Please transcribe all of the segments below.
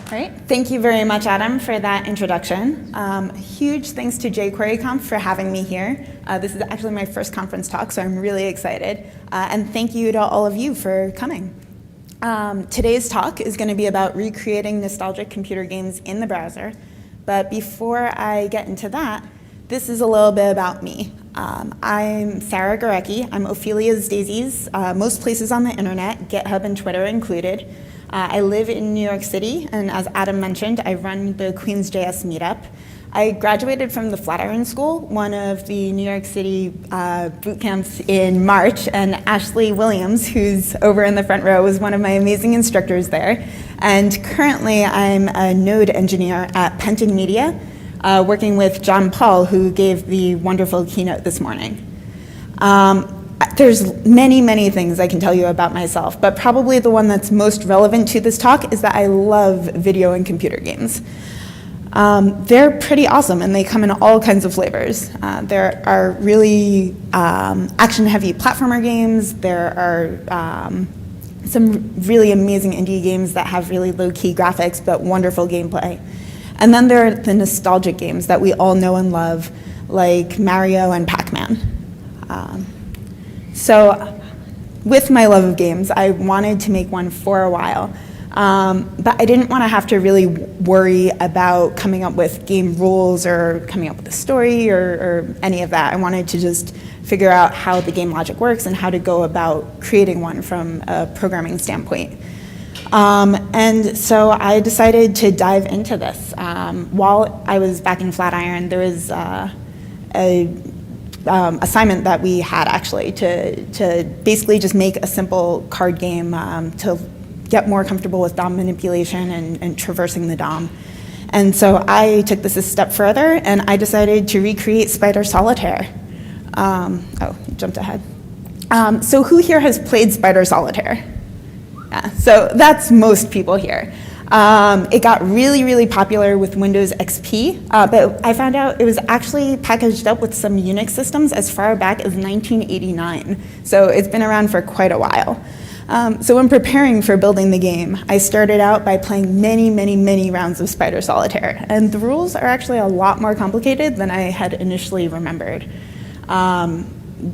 All right, thank you very much, Adam, for that introduction. Huge thanks to jQueryConf for having me here. This is actually my first conference talk, so I'm really excited. And thank you to all of you for coming. Today's talk is going to be about recreating nostalgic computer games in the browser. But before I get into that, this is a little bit about me. I'm Sara Gorecki. I'm Ophelia's Daisies, most places on the internet, GitHub and Twitter included. I live in New York City, and as Adam mentioned, I run the Queens.js meetup. I graduated from the Flatiron School, one of the New York City boot camps in March, and Ashley Williams, who's over in the front row, was one of my amazing instructors there. And currently, I'm a node engineer at Penton Media, working with John Paul, who gave the wonderful keynote this morning. There's many, many things I can tell you about myself, but probably the one that's most relevant to this talk is that I love video and computer games. They're pretty awesome, and they come in all kinds of flavors. There are really action-heavy platformer games. There are some really amazing indie games that have really low-key graphics but wonderful gameplay. And then there are the nostalgic games that we all know and love, like Mario and Pac-Man. So with my love of games, I wanted to make one for a while. But I didn't want to have to really worry about coming up with game rules or coming up with a story or any of that. I wanted to just figure out how the game logic works and how to go about creating one from a programming standpoint. And so I decided to dive into this. While I was back in Flatiron, there was a assignment that we had actually to basically just make a simple card game to get more comfortable with DOM manipulation and traversing the DOM. And so I took this a step further, and I decided to recreate Spider Solitaire. Jumped ahead. So who here has played Spider Solitaire? Yeah, so that's most people here. It got really, really popular with Windows XP, but I found out it was actually packaged up with some Unix systems as far back as 1989. So it's been around for quite a while. So when preparing for building the game, I started out by playing many, many, many rounds of Spider Solitaire. And the rules are actually a lot more complicated than I had initially remembered.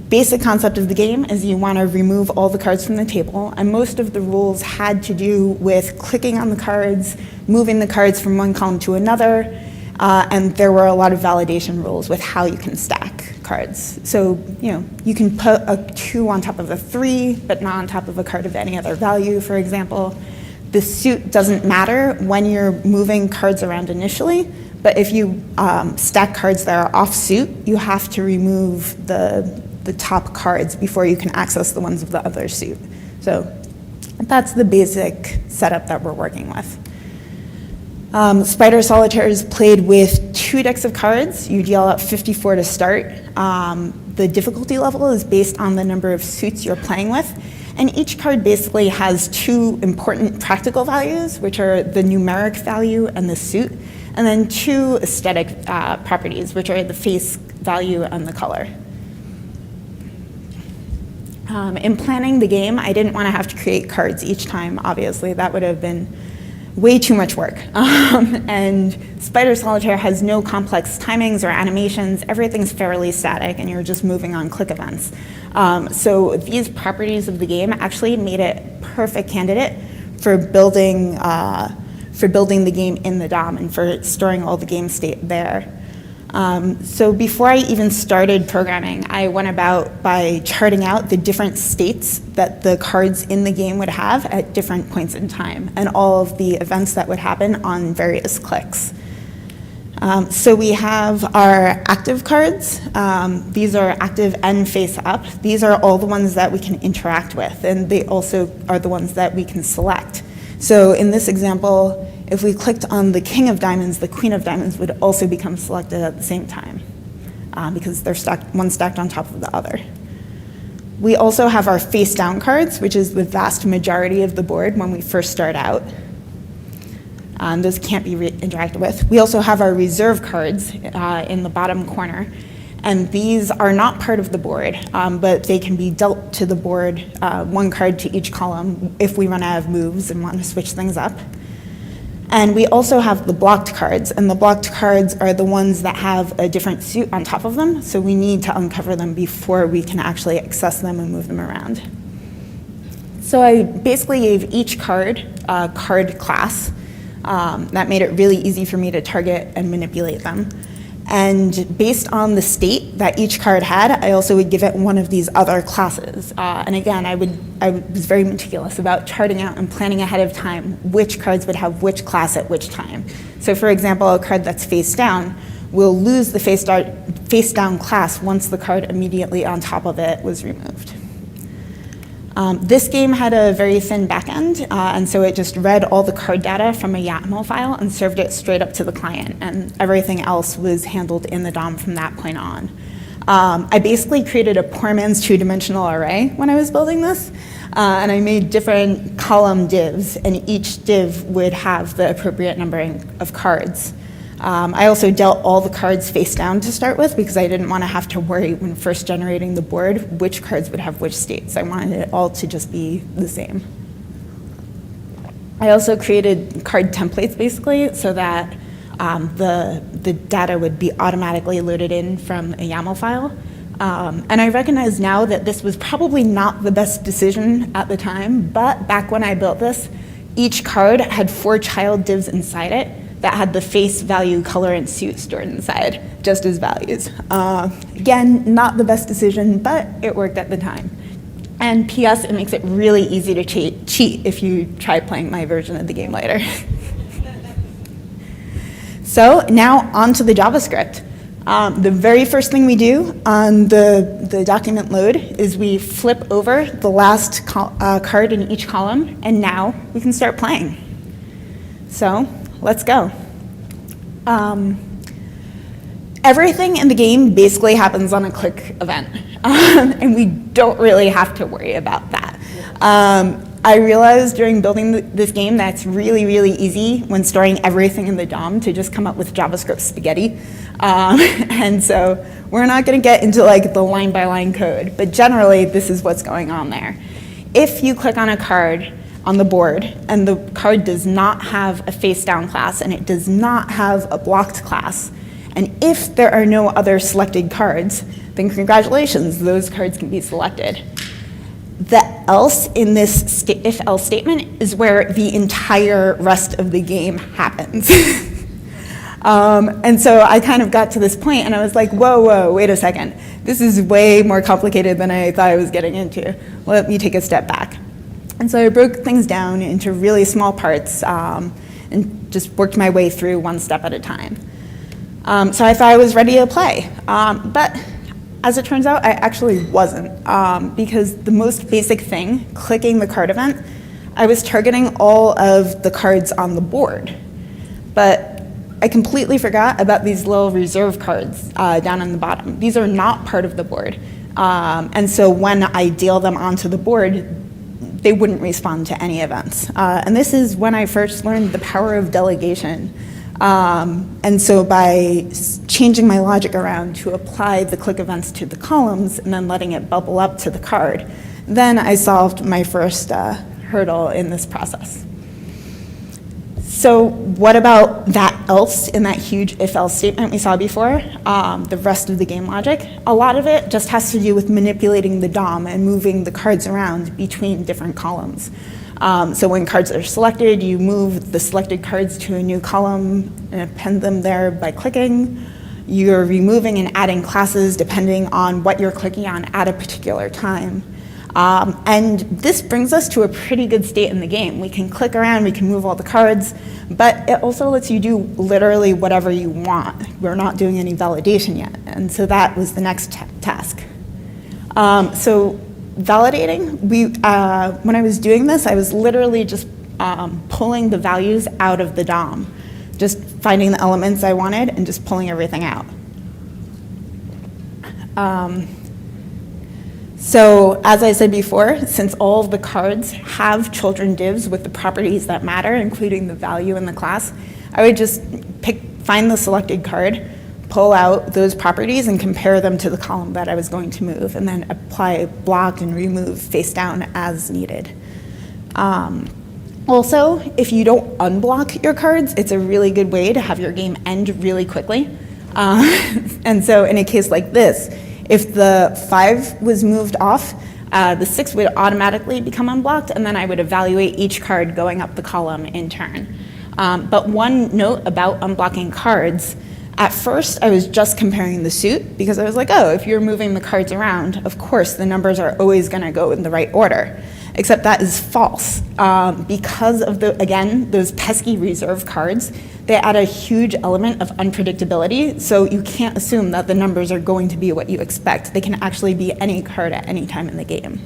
Basic concept of the game is you want to remove all the cards from the table, and most of the rules had to do with clicking on the cards, moving the cards from one column to another, and there were a lot of validation rules with how you can stack cards. So, you can put a 2 on top of a 3, but not on top of a card of any other value, for example. The suit doesn't matter when you're moving cards around initially, but if you stack cards that are off suit, you have to remove the top cards before you can access the ones of the other suit. So that's the basic setup that we're working with. Spider Solitaire is played with 2 decks of cards. You deal out 54 to start. The difficulty level is based on the number of suits you're playing with. And each card basically has 2 important practical values, which are the numeric value and the suit, and then 2 aesthetic properties, which are the face value and the color. In planning the game, I didn't want to have to create cards each time, obviously. That would have been way too much work. And Spider Solitaire has no complex timings or animations. Everything's fairly static, and you're just moving on click events. So these properties of the game actually made it perfect candidate for building the game in the DOM and for storing all the game state there. So before I even started programming, I went about by charting out the different states that the cards in the game would have at different points in time and all of the events that would happen on various clicks. So we have our active cards. These are active and face up. These are all the ones that we can interact with, and they also are the ones that we can select. So in this example, if we clicked on the King of Diamonds, the Queen of Diamonds would also become selected at the same time because they're one stacked on top of the other. We also have our face down cards, which is the vast majority of the board when we first start out. Those can't be interacted with. We also have our reserve cards in the bottom corner. And these are not part of the board, but they can be dealt to the board, 1 card to each column if we run out of moves and want to switch things up. And we also have the blocked cards, and the blocked cards are the ones that have a different suit on top of them, so we need to uncover them before we can actually access them and move them around. So I basically gave each card a card class. That made it really easy for me to target and manipulate them. And based on the state that each card had, I also would give it one of these other classes. And again, I was very meticulous about charting out and planning ahead of time which cards would have which class at which time. So for example, a card that's face down will lose the face down class once the card immediately on top of it was removed. This game had a very thin backend, and so it just read all the card data from a YAML file and served it straight up to the client, and everything else was handled in the DOM from that point on. I basically created a poor man's two-dimensional array when I was building this, and I made different column divs, and each div would have the appropriate numbering of cards. I also dealt all the cards face down to start with because I didn't want to have to worry when first generating the board which cards would have which states. I wanted it all to just be the same. I also created card templates basically so that the data would be automatically loaded in from a YAML file. And I recognize now that this was probably not the best decision at the time, but back when I built this, each card had 4 child divs inside it that had the face, value, color, and suit stored inside, just as values. Again, not the best decision, but it worked at the time. And P.S., it makes it really easy to cheat if you try playing my version of the game later. So now on to the JavaScript. The very first thing we do on the document load is we flip over the last card in each column, and now we can start playing. So let's go. Everything in the game basically happens on a click event, and we don't really have to worry about that. I realized during building this game that it's really, really easy when storing everything in the DOM to just come up with JavaScript spaghetti. And so we're not going to get into like the line-by-line code, but generally this is what's going on there. If you click on a card on the board and the card does not have a face-down class and it does not have a blocked class, and if there are no other selected cards, then congratulations, those cards can be selected. The else in this if-else statement is where the entire rest of the game happens. And so I kind of got to this point and I was like, whoa, wait a second. This is way more complicated than I thought I was getting into. Let me take a step back. And so I broke things down into really small parts and just worked my way through one step at a time. So I thought I was ready to play. But as it turns out, I actually wasn't, because the most basic thing, clicking the card event, I was targeting all of the cards on the board. But I completely forgot about these little reserve cards down on the bottom. These are not part of the board. And so when I deal them onto the board, they wouldn't respond to any events. And this is when I first learned the power of delegation. And so by changing my logic around to apply the click events to the columns and then letting it bubble up to the card, then I solved my first hurdle in this process. So what about that else in that huge if-else statement we saw before, the rest of the game logic? A lot of it just has to do with manipulating the DOM and moving the cards around between different columns. So when cards are selected, you move the selected cards to a new column and append them there by clicking. You're removing and adding classes depending on what you're clicking on at a particular time. And this brings us to a pretty good state in the game. We can click around, we can move all the cards, but it also lets you do literally whatever you want. We're not doing any validation yet, and so that was the next task. So validating, when I was doing this, I was literally just pulling the values out of the DOM, just finding the elements I wanted and just pulling everything out. So as I said before, since all of the cards have children divs with the properties that matter, including the value and the class, I would just find the selected card, pull out those properties and compare them to the column that I was going to move, and then apply block and remove face down as needed. Also, if you don't unblock your cards, it's a really good way to have your game end really quickly. And so in a case like this, if the 5 was moved off, the 6 would automatically become unblocked, and then I would evaluate each card going up the column in turn. But one note about unblocking cards, at first I was just comparing the suit, because I was like, oh, if you're moving the cards around, of course the numbers are always going to go in the right order. Except that is false. Because of, again, those pesky reserve cards, they add a huge element of unpredictability, so you can't assume that the numbers are going to be what you expect. They can actually be any card at any time in the game.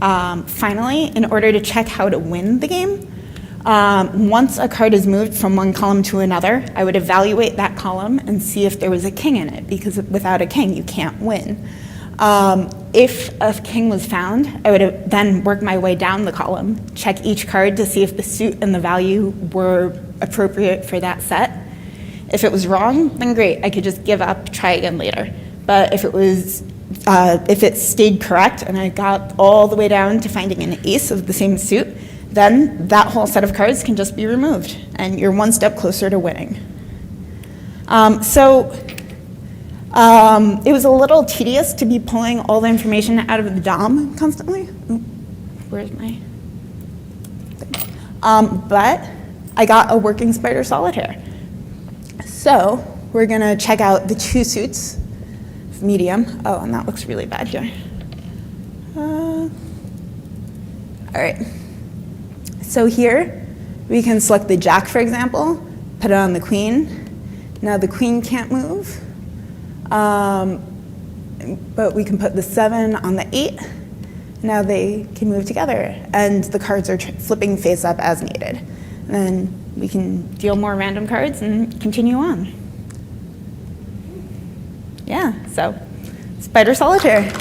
Finally, in order to check how to win the game, once a card is moved from one column to another, I would evaluate that column and see if there was a king in it, because without a king, you can't win. If a king was found, I would then work my way down the column, check each card to see if the suit and the value were appropriate for that set. If it was wrong, then great, I could just give up, try again later. But if it stayed correct and I got all the way down to finding an ace of the same suit, then that whole set of cards can just be removed, and you're one step closer to winning. It was a little tedious to be pulling all the information out of the DOM constantly. Where's my thing? But I got a working spider solitaire. So we're going to check out the 2 suits, medium. Oh, and that looks really bad here. All right. So here we can select the jack, for example, put it on the queen. Now the queen can't move. But we can put the 7 on the 8. Now they can move together, and the cards are flipping face up as needed. And then we can deal more random cards and continue on. Yeah, so Spider Solitaire.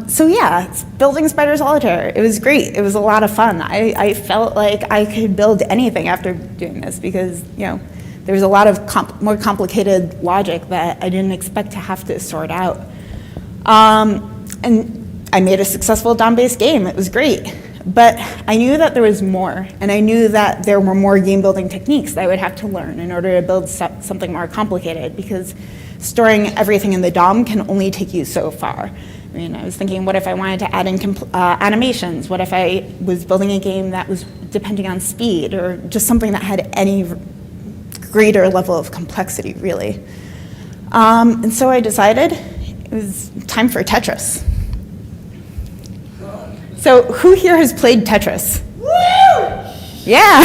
So yeah, building Spider Solitaire, it was great. It was a lot of fun. I felt like I could build anything after doing this, because there was a lot of more complicated logic that I didn't expect to have to sort out. And I made a successful DOM-based game. It was great. But I knew that there was more, and I knew that there were more game building techniques that I would have to learn in order to build something more complicated, because storing everything in the DOM can only take you so far. I mean, I was thinking, what if I wanted to add in animations? What if I was building a game that was depending on speed, or just something that had any greater level of complexity, really? And so I decided it was time for Tetris. So who here has played Tetris? Woo! Yeah.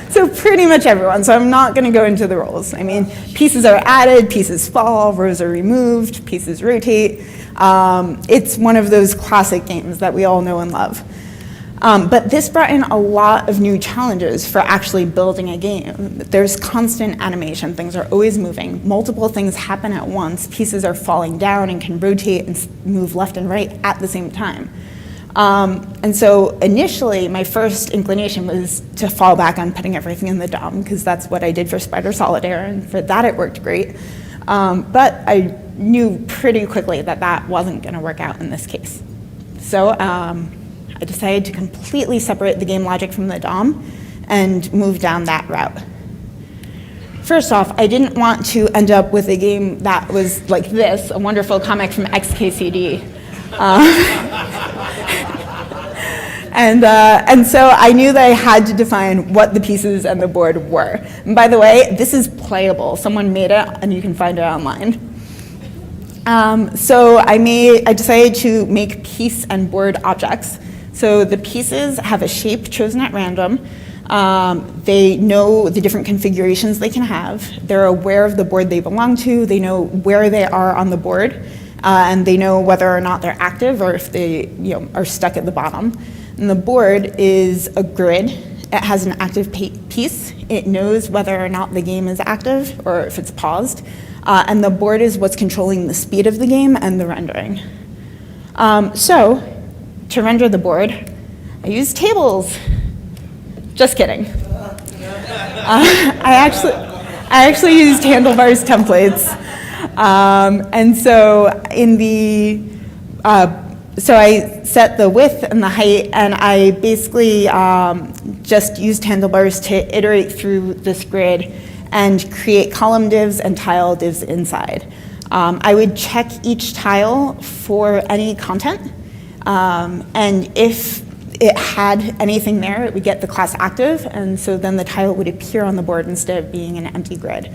So pretty much everyone, so I'm not going to go into the rules. I mean, pieces are added, pieces fall, rows are removed, pieces rotate. It's one of those classic games that we all know and love. But this brought in a lot of new challenges for actually building a game. There's constant animation, things are always moving, multiple things happen at once, pieces are falling down and can rotate and move left and right at the same time. And so initially, my first inclination was to fall back on putting everything in the DOM, because that's what I did for Spider Solitaire, and for that it worked great. But I knew pretty quickly that that wasn't going to work out in this case. So I decided to completely separate the game logic from the DOM and move down that route. First off, I didn't want to end up with a game that was like this, a wonderful comic from XKCD. And so I knew that I had to define what the pieces and the board were. And by the way, this is playable. Someone made it, and you can find it online. So I decided to make piece and board objects. So the pieces have a shape chosen at random. They know the different configurations they can have. They're aware of the board they belong to. They know where they are on the board. And they know whether or not they're active, or if they are stuck at the bottom. And the board is a grid. It has an active piece. It knows whether or not the game is active or if it's paused. And the board is what's controlling the speed of the game and the rendering. So to render the board, I used tables. Just kidding. I actually used handlebars templates. And so so I set the width and the height, and I basically just used handlebars to iterate through this grid and create column divs and tile divs inside. I would check each tile for any content, and if it had anything there, it would get the class active, and so then the tile would appear on the board instead of being an empty grid.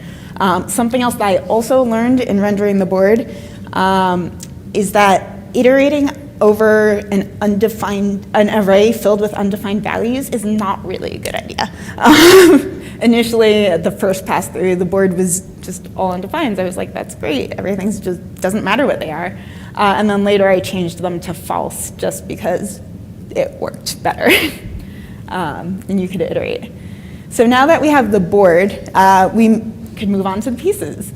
Something else that I also learned in rendering the board is that iterating over an array filled with undefined values is not really a good idea. Initially, at the first pass through, the board was just all undefined. I was like, that's great. Everything just doesn't matter what they are. And then later I changed them to false just because it worked better. And you could iterate. So now that we have the board, we could move on to the pieces.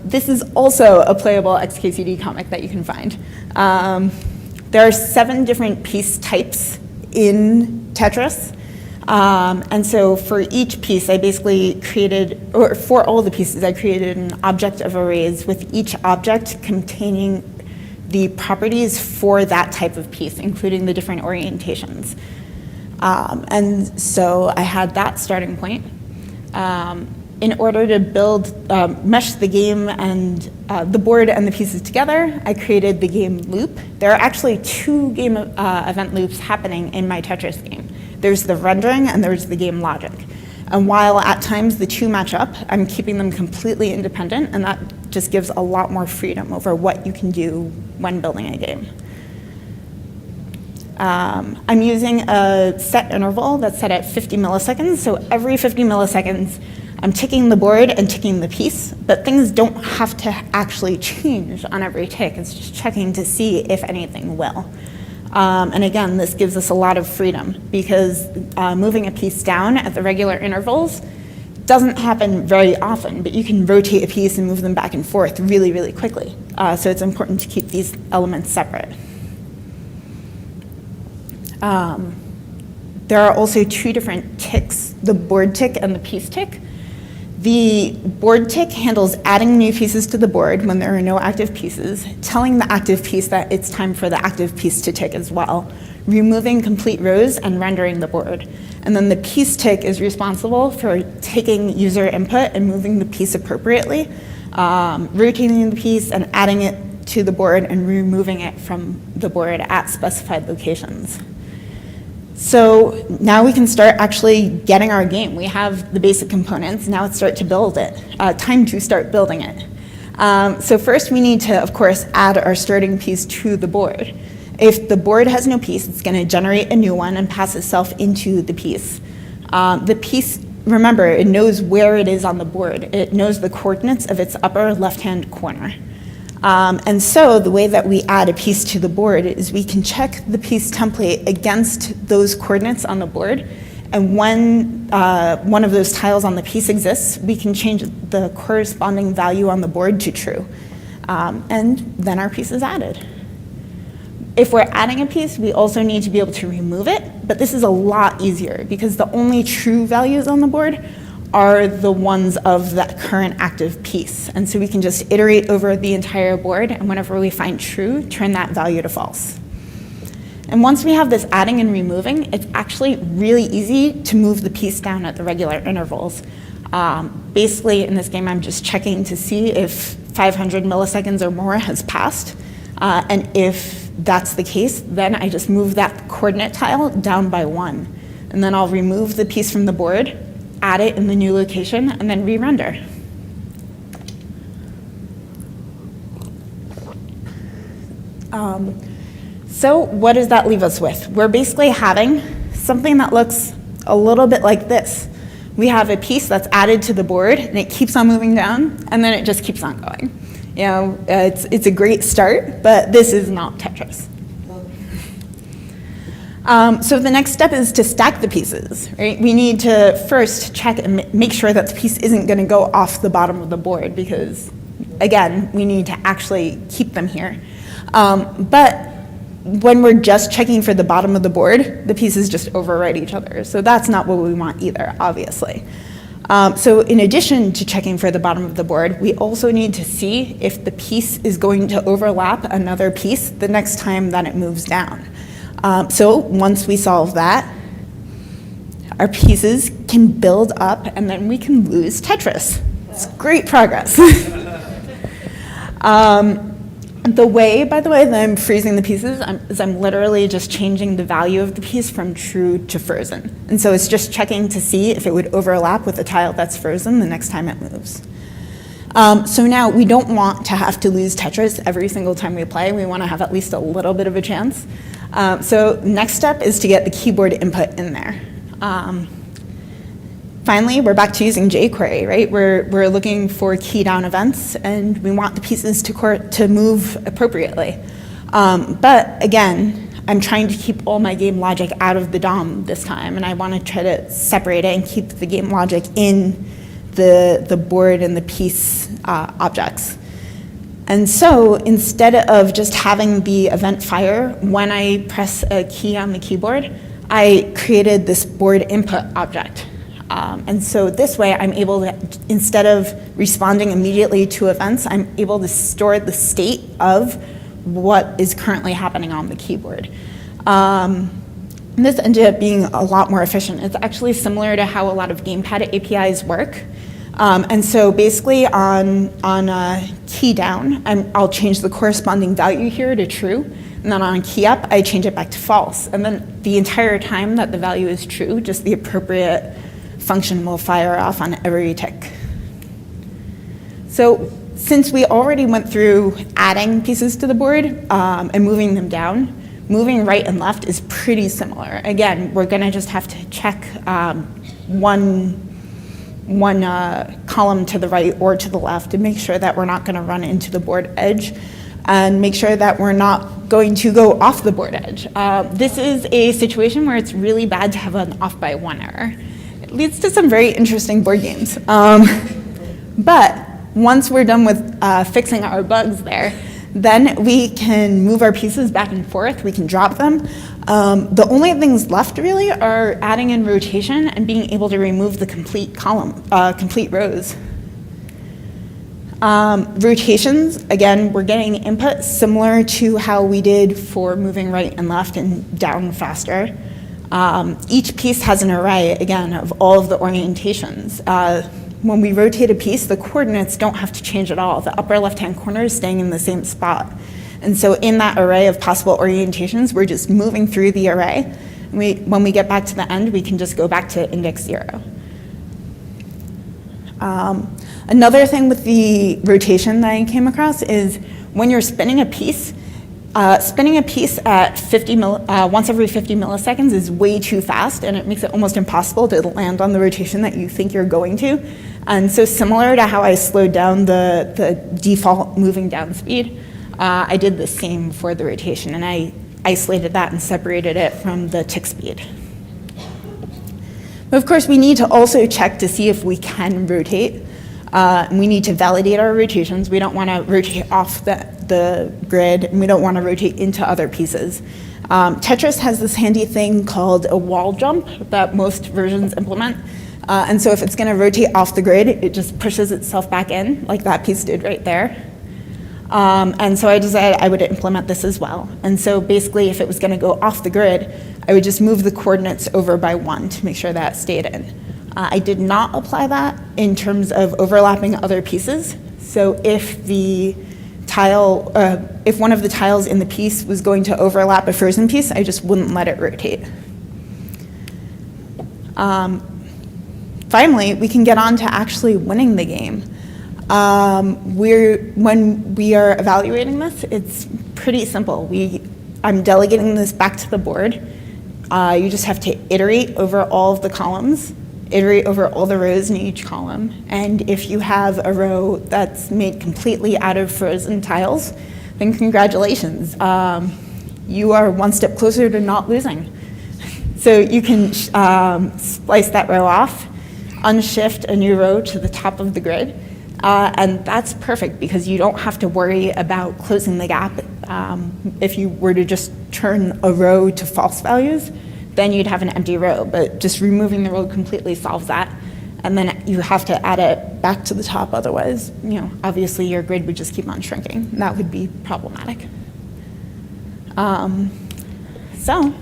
This is also a playable XKCD comic that you can find. There are 7 different piece types in Tetris. And so for each piece, I basically created, or for all the pieces, I created an object of arrays with each object containing the properties for that type of piece, including the different orientations. And so I had that starting point. In order to mesh the game and the board and the pieces together, I created the game loop. There are actually 2 game event loops happening in my Tetris game. There's the rendering and there's the game logic. And while at times the 2 match up, I'm keeping them completely independent, and that just gives a lot more freedom over what you can do when building a game. I'm using a set interval that's set at 50 milliseconds, so every 50 milliseconds, I'm ticking the board and ticking the piece, but things don't have to actually change on every tick. It's just checking to see if anything will. And again, this gives us a lot of freedom because moving a piece down at the regular intervals doesn't happen very often, but you can rotate a piece and move them back and forth really, really quickly. So it's important to keep these elements separate. There are also 2 different ticks, the board tick and the piece tick. The board tick handles adding new pieces to the board when there are no active pieces, telling the active piece that it's time for the active piece to tick as well, removing complete rows and rendering the board. And then the piece tick is responsible for taking user input and moving the piece appropriately, rotating the piece and adding it to the board and removing it from the board at specified locations. So now we can start actually getting our game. We have the basic components. Now let's start to build it. Time to start building it. So first we need to, of course, add our starting piece to the board. If the board has no piece, it's going to generate a new one and pass itself into the piece. The piece, remember, it knows where it is on the board. It knows the coordinates of its upper left-hand corner. And so the way that we add a piece to the board is we can check the piece template against those coordinates on the board. And when one of those tiles on the piece exists, we can change the corresponding value on the board to true. And then our piece is added. If we're adding a piece, we also need to be able to remove it. But this is a lot easier because the only true values on the board are the ones of that current active piece. And so we can just iterate over the entire board, and whenever we find true, turn that value to false. And once we have this adding and removing, it's actually really easy to move the piece down at the regular intervals. Basically, in this game, I'm just checking to see if 500 milliseconds or more has passed. And if that's the case, then I just move that coordinate tile down by 1. And then I'll remove the piece from the board, add it in the new location, and then re-render. So what does that leave us with? We're basically having something that looks a little bit like this. We have a piece that's added to the board, and it keeps on moving down, and then it just keeps on going. You know, it's a great start, but this is not Tetris. So the next step is to stack the pieces, right? We need to first check and make sure that the piece isn't going to go off the bottom of the board because, again, we need to actually keep them here. But when we're just checking for the bottom of the board, the pieces just overwrite each other. So that's not what we want either, obviously. So in addition to checking for the bottom of the board, we also need to see if the piece is going to overlap another piece the next time that it moves down. So once we solve that, our pieces can build up and then we can lose Tetris. It's great progress. The way, by the way, that I'm freezing the pieces is I'm literally just changing the value of the piece from true to frozen. And so it's just checking to see if it would overlap with a tile that's frozen the next time it moves. So now we don't want to have to lose Tetris every single time we play. We want to have at least a little bit of a chance. So next step is to get the keyboard input in there. Finally, we're back to using jQuery, right? We're looking for key down events, and we want the pieces to move appropriately. But again, I'm trying to keep all my game logic out of the DOM this time, and I want to try to separate it and keep the game logic in the board and the piece objects. And so instead of just having the event fire when I press a key on the keyboard, I created this board input object. And so this way I'm able to, instead of responding immediately to events, I'm able to store the state of what is currently happening on the keyboard. And this ended up being a lot more efficient. It's actually similar to how a lot of gamepad APIs work. And so basically on key down, I'll change the corresponding value here to true. And then on key up, I change it back to false. And then the entire time that the value is true, just the appropriate function will fire off on every tick. So since we already went through adding pieces to the board and moving them down, moving right and left is pretty similar. Again, we're going to just have to check one column to the right or to the left to make sure that we're not going to run into the board edge and make sure that we're not going to go off the board edge. This is a situation where it's really bad to have an off by one error. It leads to some very interesting board games. But once we're done with fixing our bugs there, then we can move our pieces back and forth. We can drop them. The only things left really are adding in rotation and being able to remove the complete column, complete rows. Rotations, again, we're getting input similar to how we did for moving right and left and down faster. Each piece has an array, again, of all of the orientations. When we rotate a piece, the coordinates don't have to change at all. The upper left-hand corner is staying in the same spot. And so in that array of possible orientations, we're just moving through the array. When we get back to the end, we can just go back to index 0. Another thing with the rotation that I came across is when you're spinning a piece at once every 50 milliseconds is way too fast, and it makes it almost impossible to land on the rotation that you think you're going to. And so similar to how I slowed down the default moving down speed, I did the same for the rotation, and I isolated that and separated it from the tick speed. But of course, we need to also check to see if we can rotate. We need to validate our rotations. We don't want to rotate off the grid, and we don't want to rotate into other pieces. Tetris has this handy thing called a wall jump that most versions implement. And so if it's going to rotate off the grid, it just pushes itself back in, like that piece did right there. And so I decided I would implement this as well. And so basically, if it was going to go off the grid, I would just move the coordinates over by 1 to make sure that stayed in. I did not apply that in terms of overlapping other pieces. So if if one of the tiles in the piece was going to overlap a frozen piece, I just wouldn't let it rotate. Finally, we can get on to actually winning the game. When we are evaluating this, it's pretty simple. I'm delegating this back to the board. You just have to iterate over all of the columns, iterate over all the rows in each column, and if you have a row that's made completely out of frozen tiles, then congratulations. You are one step closer to not losing. So you can splice that row off, unshift a new row to the top of the grid, and that's perfect because you don't have to worry about closing the gap. If you were to just turn a row to false values, then you'd have an empty row, but just removing the row completely solves that. and then you have to add it back to the top, otherwise, obviously your grid would just keep on shrinking. That would be problematic. So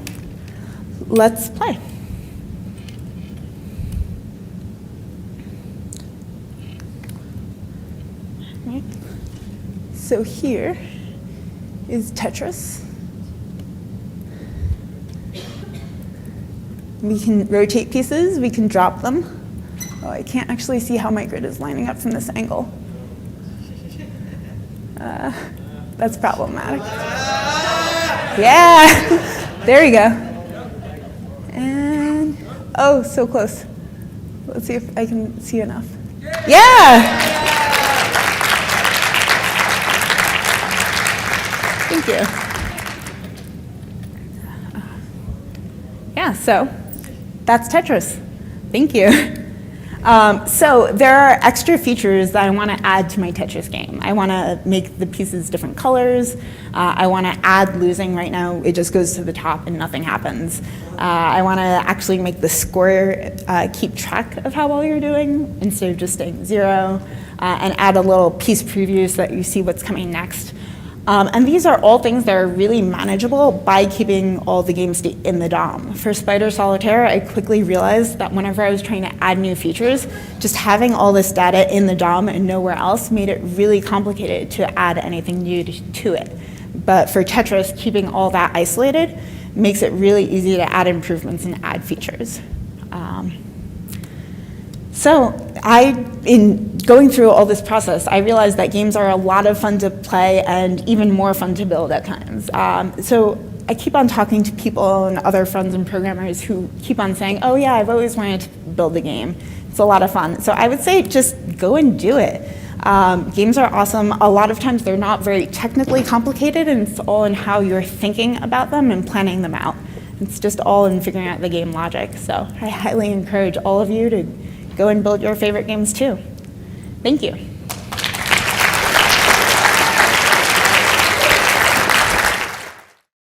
let's play. Right. So here is Tetris. We can rotate pieces, we can drop them. Oh, I can't actually see how my grid is lining up from this angle. That's problematic. Yeah, there you go. And, oh, so close. Let's see if I can see enough. Yeah! Thank you. Yeah, so that's Tetris. Thank you. So there are extra features that I want to add to my Tetris game. I want to make the pieces different colors. I want to add losing. Right now, it just goes to the top and nothing happens. I want to actually make the score keep track of how well you're doing instead of just staying 0, and add a little piece preview so that you see what's coming next. And these are all things that are really manageable by keeping all the game state in the DOM. For Spider Solitaire, I quickly realized that whenever I was trying to add new features, just having all this data in the DOM and nowhere else made it really complicated to add anything new to it. But for Tetris, keeping all that isolated makes it really easy to add improvements and add features. So in going through all this process, I realized that games are a lot of fun to play and even more fun to build at times. So I keep on talking to people and other friends and programmers who keep on saying, oh yeah, I've always wanted to build a game. It's a lot of fun. So I would say just go and do it. Games are awesome. A lot of times they're not very technically complicated, and it's all in how you're thinking about them and planning them out. It's just all in figuring out the game logic. So I highly encourage all of you to go and build your favorite games too. Thank you.